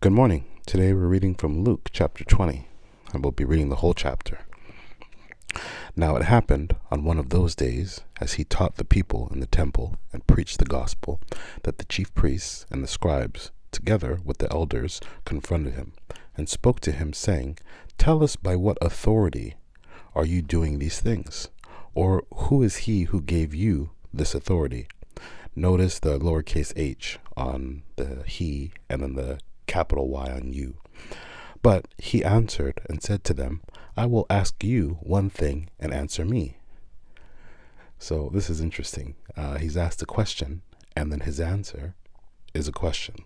Good morning. Today we're reading from Luke chapter 20, and we'll be reading the whole chapter. Now it happened on one of those days, as he taught the people in the temple and preached the gospel, that the chief priests and the scribes, together with the elders, confronted him and spoke to him, saying, "Tell us, by what authority are you doing these things? Or who is he who gave you this authority?" Notice the lowercase h on the he and then the capital Y on you. But he answered and said to them, "I will ask you one thing and answer me." So this is interesting. He's asked a question and then his answer is a question.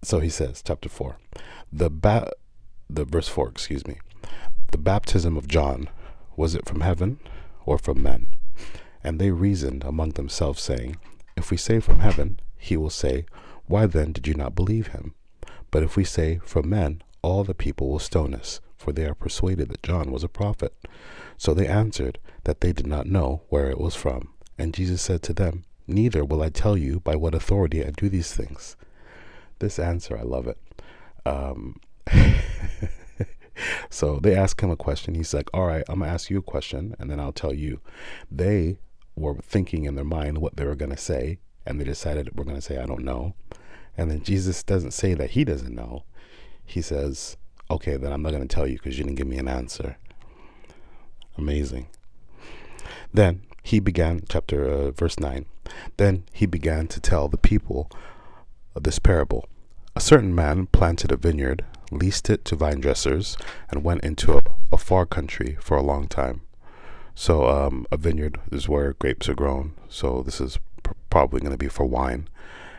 So he says, chapter 4, the verse 4, the baptism of John, was it from heaven or from men? And they reasoned among themselves, saying, "If we say from heaven, he will say, why then did you not believe him? But if we say from men, all the people will stone us, for they are persuaded that John was a prophet." So they answered that they did not know where it was from. And Jesus said to them, "Neither will I tell you by what authority I do these things." This answer, I love it. So they ask him a question. He's like, all right, I'm going to ask you a question, and then I'll tell you. They were thinking in their mind what they were going to say, and they decided, we're going to say, "I don't know." And then Jesus doesn't say that he doesn't know. He says, okay, then I'm not going to tell you because you didn't give me an answer. Amazing. Then he began, verse 9. Then he began to tell the people this parable. A certain man planted a vineyard, leased it to vine dressers, and went into a far country for a long time. So a vineyard is where grapes are grown. So this is probably going to be for wine.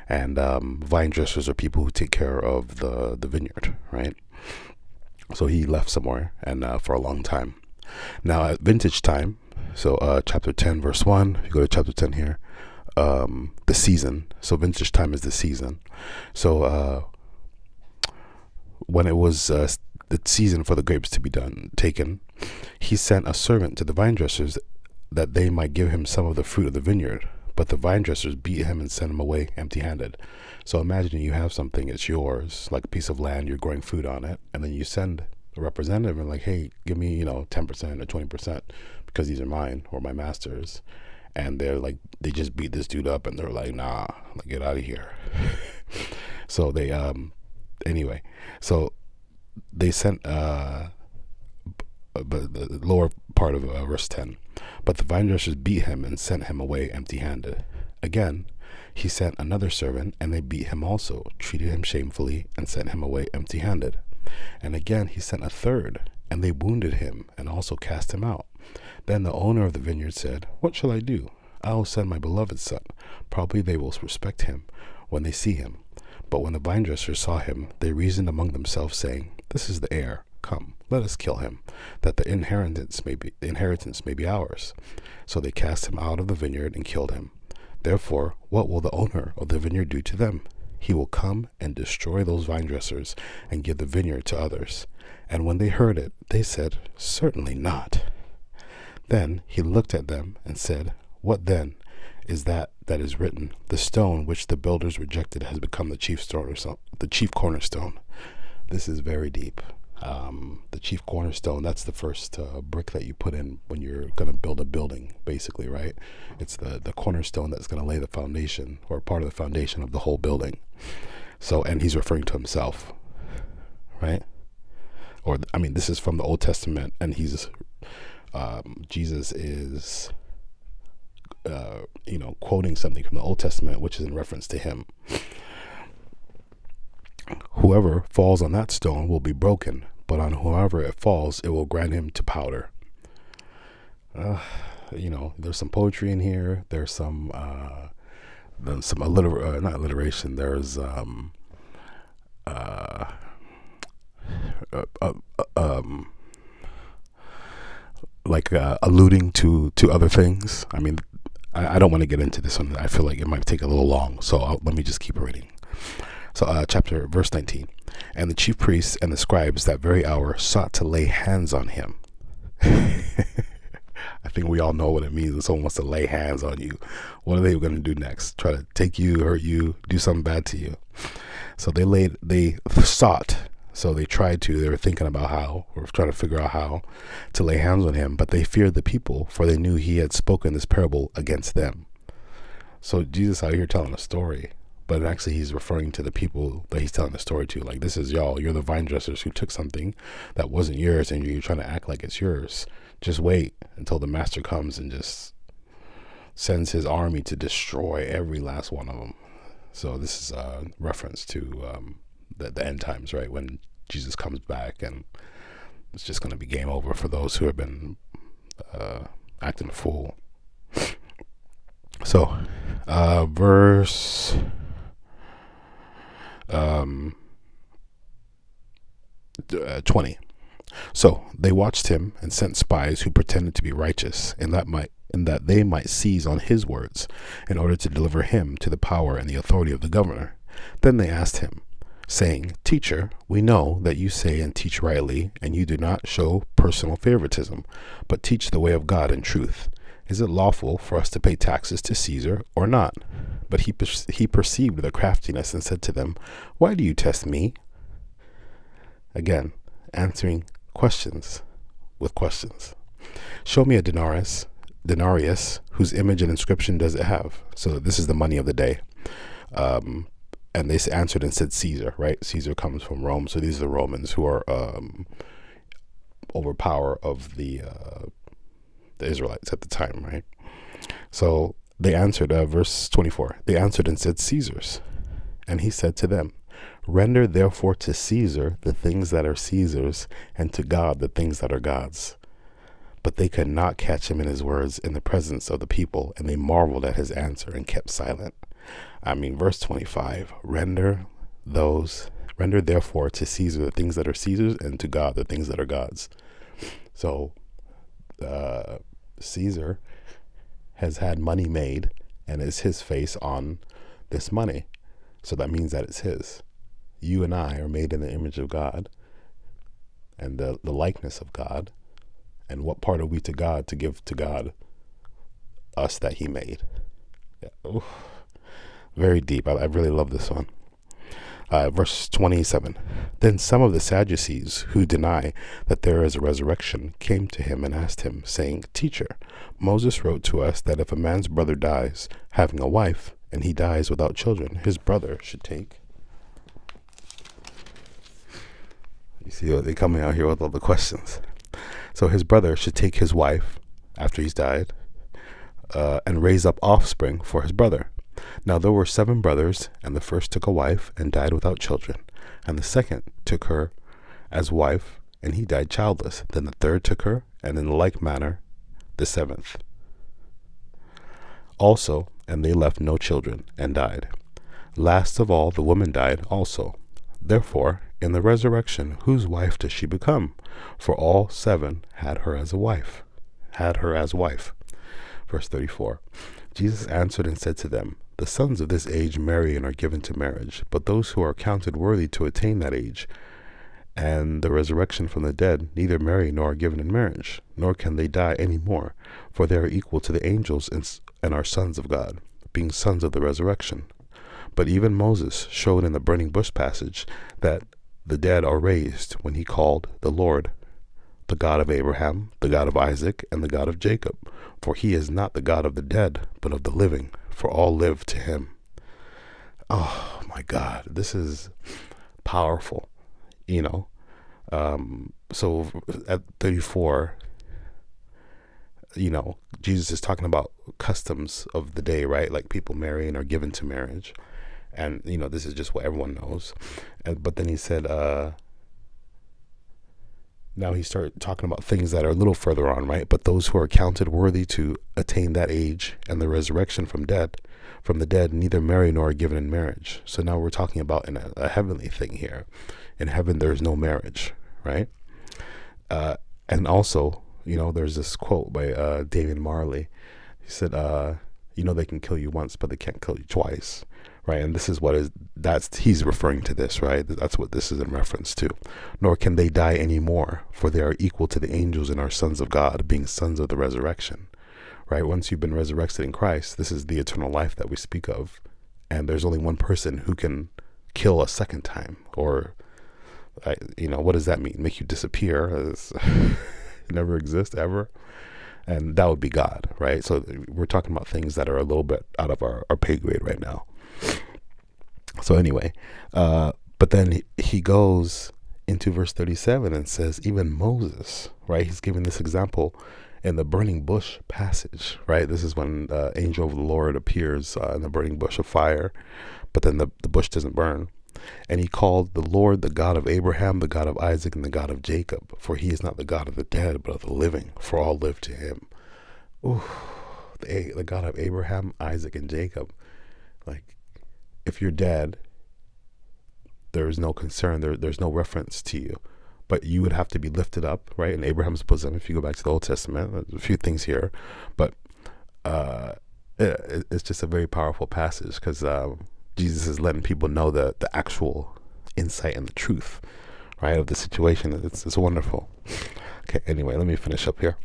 And vine dressers are people who take care of the vineyard, right? So he left somewhere and for a long time. Now at vintage time, so chapter 10, verse 1, if you go to chapter 10 here, the season. So vintage time is the season. So when it was the season for the grapes to be taken, he sent a servant to the vine dressers that they might give him some of the fruit of the vineyard. But the vine dressers beat him and sent him away empty-handed. So imagine you have something, it's yours, like a piece of land, you're growing food on it, and then you send a representative and like, hey, give me 10% or 20% because these are mine or my master's. And they're like, they just beat this dude up and they're like, nah, like, get out of here. So they anyway, so they sent but the lower part of verse 10, but the vine dressers beat him and sent him away empty-handed. Again he sent another servant, and they beat him also, treated him shamefully, and sent him away empty-handed. And again he sent a third, and they wounded him and also cast him out. Then the owner of the vineyard said, "What shall I do? I will send my beloved son. Probably they will respect him when they see him." But when the vine dressers saw him, they reasoned among themselves, saying, "This is the heir. Come, let us kill him, that the inheritance may be ours." So they cast him out of the vineyard and killed him. Therefore, what will the owner of the vineyard do to them? He will come and destroy those vine dressers and give the vineyard to others. And when they heard it, they said, "Certainly not." Then he looked at them and said, "What then is that is written? The stone which the builders rejected has become the chief cornerstone." This is very deep. The chief cornerstone, that's the first brick that you put in when you're going to build a building, basically, right? It's the cornerstone that's going to lay the foundation, or part of the foundation of the whole building. So, and he's referring to himself, right? Or, I mean, this is from the Old Testament, and Jesus is quoting something from the Old Testament, which is in reference to him. Whoever falls on that stone will be broken, but on whoever it falls, it will grind him to powder. There's some poetry in here. There's some not alliteration. There's alluding to other things. I mean, I don't want to get into this one. I feel like it might take a little long, so let me just keep reading. So verse 19. And the chief priests and the scribes that very hour sought to lay hands on him. I think we all know what it means when someone wants to lay hands on you. What are they going to do next? Try to take you, hurt you, do something bad to you. So they sought. So they were thinking about how, or trying to figure out how to lay hands on him, but they feared the people, for they knew he had spoken this parable against them. So Jesus out here telling a story, but actually he's referring to the people that he's telling the story to. Like, this is y'all, you're the vine dressers who took something that wasn't yours and you're trying to act like it's yours. Just wait until the master comes and just sends his army to destroy every last one of them. So this is a reference to the end times, right? When Jesus comes back and it's just going to be game over for those who have been acting a fool. So verse 20. So they watched him and sent spies who pretended to be righteous, in that they might seize on his words, in order to deliver him to the power and the authority of the governor. Then they asked him, saying, Teacher, we know that you say and teach rightly, and you do not show personal favoritism, but teach the way of God in truth. Is it lawful for us to pay taxes to Caesar or not? But he perceived their craftiness and said to them, Why do you test me? Again, answering questions with questions. Show me a denarius, whose image and inscription does it have? So this is the money of the day. And they answered and said Caesar, right? Caesar comes from Rome. So these are the Romans who are overpower of the Israelites at the time, right? So they answered, verse 24, they answered and said Caesar's. And he said to them, Render therefore to Caesar the things that are Caesar's, and to God the things that are God's. But they could not catch him in his words in the presence of the people, and they marveled at his answer and kept silent. Verse 25, render therefore to Caesar the things that are Caesar's, and to God the things that are God's. So Caesar has had money made, and it's his face on this money. So that means that it's his. You and I are made in the image of God and the likeness of God. And what part are we to God to give to God us that he made? Yeah. Oof. Very deep. I really love this one. Verse 27. Then some of the Sadducees who deny that there is a resurrection came to him and asked him, saying, Teacher, Moses wrote to us that if a man's brother dies, having a wife, and he dies without children, his brother should take. You see, they're coming out here with all the questions. So his brother should take his wife after he's died and raise up offspring for his brother. Now there were 7 brothers, and the first took a wife and died without children, and the second took her as wife, and he died childless. Then the third took her, and in like manner the 7th also, and they left no children and died. Last of all, the woman died also. Therefore, in the resurrection, whose wife does she become? For all 7 had her as wife. Verse 34. Jesus answered and said to them, The sons of this age marry and are given to marriage, but those who are counted worthy to attain that age and the resurrection from the dead neither marry nor are given in marriage, nor can they die any more, for they are equal to the angels and are sons of God, being sons of the resurrection. But even Moses showed in the burning bush passage that the dead are raised when he called the Lord the God of Abraham, the God of Isaac, and the God of Jacob. For he is not the God of the dead, but of the living, for all live to him. Oh my God, this is powerful, So at 34, Jesus is talking about customs of the day, right? Like people marrying or given to marriage. And, this is just what everyone knows. But then he said, now he started talking about things that are a little further on, right? But those who are counted worthy to attain that age and the resurrection from the dead, neither marry nor are given in marriage. So now we're talking about in a heavenly thing here. In heaven, there's no marriage, right? And also, there's this quote by David Marley. He said, They can kill you once, but they can't kill you twice, right? And this is he's referring to this, right? That's what this is in reference to. Nor can they die anymore, for they are equal to the angels and are sons of God, being sons of the resurrection, right? Once you've been resurrected in Christ, this is the eternal life that we speak of. And there's only one person who can kill a second time, or, what does that mean? Make you disappear, never exist ever? And that would be God, right? So we're talking about things that are a little bit out of our pay grade right now. So anyway, but then he goes into verse 37 and says, even Moses, right? He's giving this example in the burning bush passage, right? This is when the angel of the Lord appears in the burning bush of fire, but then the bush doesn't burn. And he called the Lord the God of Abraham, the God of Isaac, and the God of Jacob. For he is not the God of the dead, but of the living, for all live to him. Ooh, the God of Abraham, Isaac, and Jacob. Like, if you're dead, there's no concern. There's no reference to you. But you would have to be lifted up, right? In Abraham's bosom, if you go back to the Old Testament. There's a few things here. But it's just a very powerful passage, because Jesus is letting people know the actual insight and the truth, right, of the situation. It's wonderful. Okay, anyway, let me finish up here.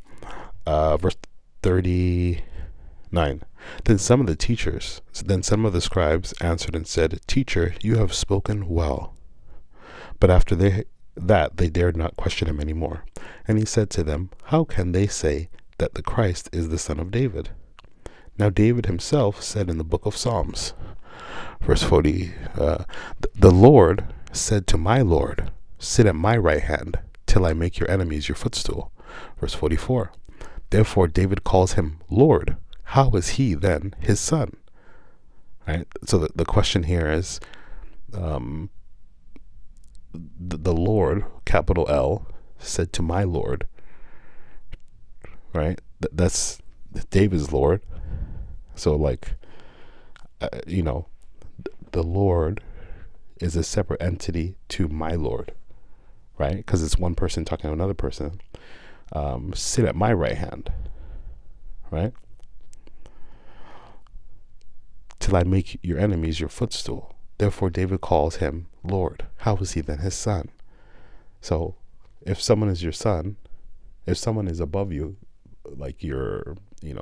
Verse 39. Then some of the scribes answered and said, Teacher, you have spoken well. But after they dared not question him anymore. And he said to them, How can they say that the Christ is the son of David? Now David himself said in the book of Psalms, verse 40, the Lord said to my Lord, sit at my right hand till I make your enemies your footstool. Verse 44, therefore David calls him Lord. How is he then his son? Right. So the question here is, the Lord, capital L, said to my Lord, right? That's David's Lord. So the Lord is a separate entity to my Lord, right? Because it's one person talking to another person. Sit at my right hand, right? Till I make your enemies your footstool. Therefore David calls him Lord. How is he then his son? So if someone is your son, if someone is above you, like your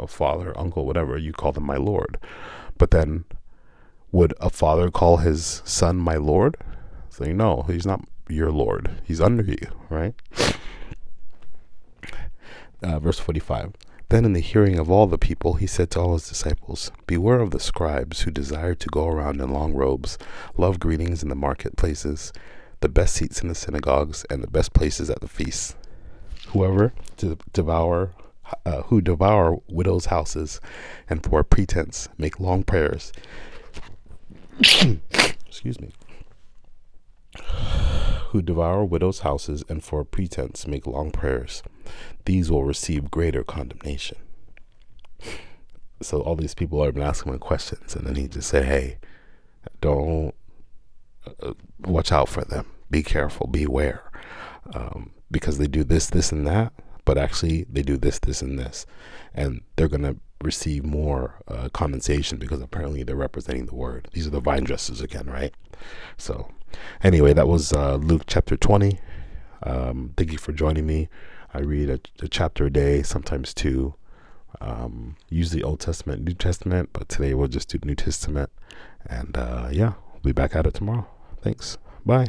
father, uncle, whatever, you call them my Lord. But then would a father call his son my Lord? So no, he's not your Lord. He's under you, right? Verse 45. Then in the hearing of all the people, he said to all his disciples, beware of the scribes who desire to go around in long robes, love greetings in the marketplaces, the best seats in the synagogues, and the best places at the feasts. Who devour widows' houses, and for a pretense make long prayers. Excuse me. Who devour widows' houses, and for a pretense make long prayers. These will receive greater condemnation. So all these people have been asking him questions, and then he just said, hey, don't watch out for them. Be careful, beware. Because they do this, this, and that, but actually they do this, this, and this. And they're going to receive more condensation because apparently they're representing the word. These are the vine dressers again, right? So anyway, that was Luke chapter 20. Thank you for joining me. I read a chapter a day, sometimes two. Usually Old Testament, New Testament, but today we'll just do New Testament. And we'll be back at it tomorrow. Thanks. Bye.